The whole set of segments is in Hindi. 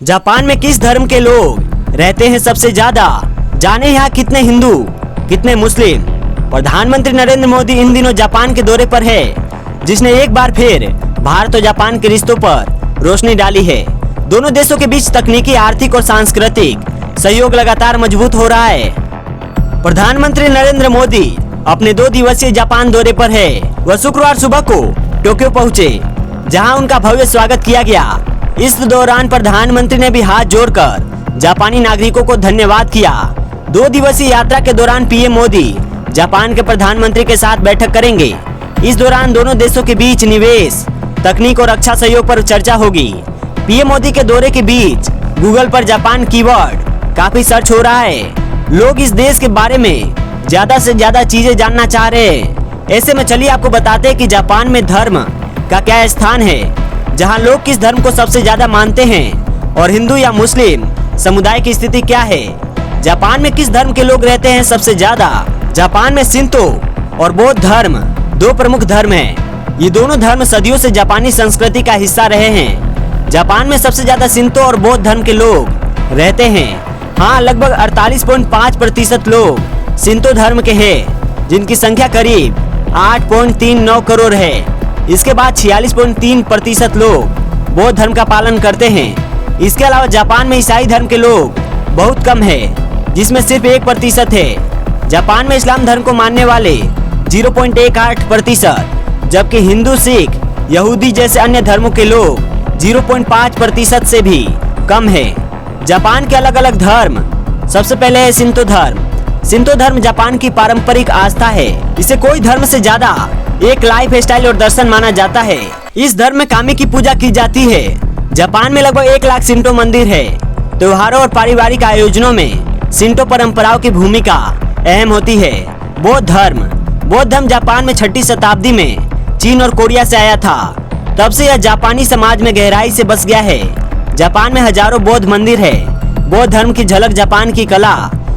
जापान में किस धर्म के लोग रहते हैं सबसे ज्यादा? जाने यहाँ कितने हिंदू कितने मुस्लिम। प्रधानमंत्री नरेंद्र मोदी इन दिनों जापान के दौरे पर है, जिसने एक बार फिर भारत और जापान के रिश्तों पर रोशनी डाली है। दोनों देशों के बीच तकनीकी, आर्थिक और सांस्कृतिक सहयोग लगातार मजबूत हो रहा है। प्रधानमंत्री नरेंद्र मोदी अपने 2 दिवसीय जापान दौरे पर है। वह शुक्रवार सुबह को टोक्यो पहुंचे, जहां उनका भव्य स्वागत किया गया। इस दौरान प्रधानमंत्री ने भी हाथ जोड़कर जापानी नागरिकों को धन्यवाद किया। 2 दिवसीय यात्रा के दौरान पीएम मोदी जापान के प्रधानमंत्री के साथ बैठक करेंगे। इस दौरान दोनों देशों के बीच निवेश, तकनीक और रक्षा सहयोग पर चर्चा होगी। पीएम मोदी के दौरे के बीच गूगल पर जापान कीवर्ड काफी सर्च हो रहा है। लोग इस देश के बारे में ज्यादा से ज्यादा चीजें जानना चाह रहे हैं। ऐसे में चलिए आपको बताते हैं कि जापान में धर्म का क्या स्थान है, जहां लोग किस धर्म को सबसे ज्यादा मानते हैं और हिंदू या मुस्लिम समुदाय की स्थिति क्या है। जापान में किस धर्म के लोग रहते हैं सबसे ज्यादा? जापान में शिंतो और बौद्ध धर्म 2 प्रमुख धर्म हैं। ये दोनों धर्म सदियों से जापानी संस्कृति का हिस्सा रहे हैं। जापान में सबसे ज्यादा शिंतो और बौद्ध धर्म के लोग रहते हैं। हाँ, लगभग 48.5% लोग शिंतो धर्म के हैं, जिनकी संख्या करीब 8.39 करोड़ है। इसके बाद 46.3% लोग बौद्ध धर्म का पालन करते हैं। इसके अलावा जापान में ईसाई धर्म के लोग बहुत कम है, जिसमें सिर्फ 1% है। जापान में इस्लाम धर्म को मानने वाले 0.18%, जबकि हिंदू, सिख, यहूदी जैसे अन्य धर्मों के लोग 0.5% से भी कम है। जापान के अलग अलग धर्म। सबसे पहले है शिंतो धर्म। शिंतो धर्म जापान की पारंपरिक आस्था है। इसे कोई धर्म से ज्यादा एक लाइफ स्टाइल और दर्शन माना जाता है। इस धर्म में कामी की पूजा की जाती है। जापान में लगभग 1 लाख शिंतो मंदिर है। त्योहारों और पारिवारिक आयोजनों में शिंतो परंपराओं की भूमिका अहम होती है। बौद्ध धर्म जापान में 6वीं शताब्दी में चीन और कोरिया से आया था। तब से यह जापानी समाज में गहराई से बस गया है। जापान में हजारों बौद्ध मंदिर है। बौद्ध धर्म की झलक जापान की कला,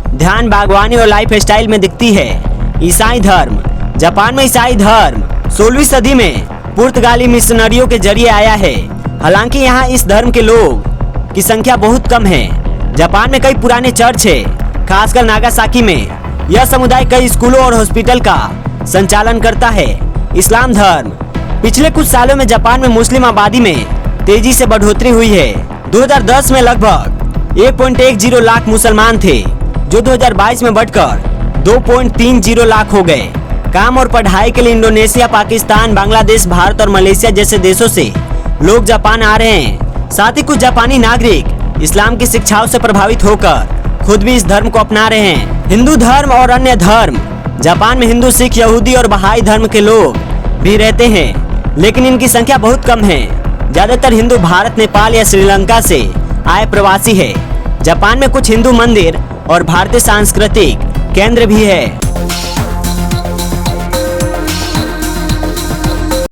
ध्यान, बागवानी और लाइफ स्टाइल में दिखती है। ईसाई धर्म। जापान में ईसाई धर्म 16वीं सदी में पुर्तगाली मिशनरियों के जरिए आया है। हालांकि यहाँ इस धर्म के लोग की संख्या बहुत कम है। जापान में कई पुराने चर्च है, खासकर नागासाकी में। यह समुदाय कई स्कूलों और हॉस्पिटल का संचालन करता है। इस्लाम धर्म। पिछले कुछ सालों में जापान में मुस्लिम आबादी में तेजी से बढ़ोतरी हुई है। 2010 में लगभग 1.10 लाख मुसलमान थे, जो 2022 में बढ़कर 2.30 लाख हो गए। काम और पढ़ाई के लिए इंडोनेशिया, पाकिस्तान, बांग्लादेश, भारत और मलेशिया जैसे देशों से लोग जापान आ रहे हैं। साथ ही कुछ जापानी नागरिक इस्लाम की शिक्षाओं से प्रभावित होकर खुद भी इस धर्म को अपना रहे हैं। हिंदू धर्म और अन्य धर्म। जापान में हिंदू, सिख, यहूदी और बहाई धर्म के लोग भी रहते हैं, लेकिन इनकी संख्या बहुत कम है। ज्यादातर हिंदू भारत, नेपाल या श्रीलंका से आए प्रवासी है। जापान में कुछ हिंदू मंदिर और भारतीय सांस्कृतिक केंद्र भी है।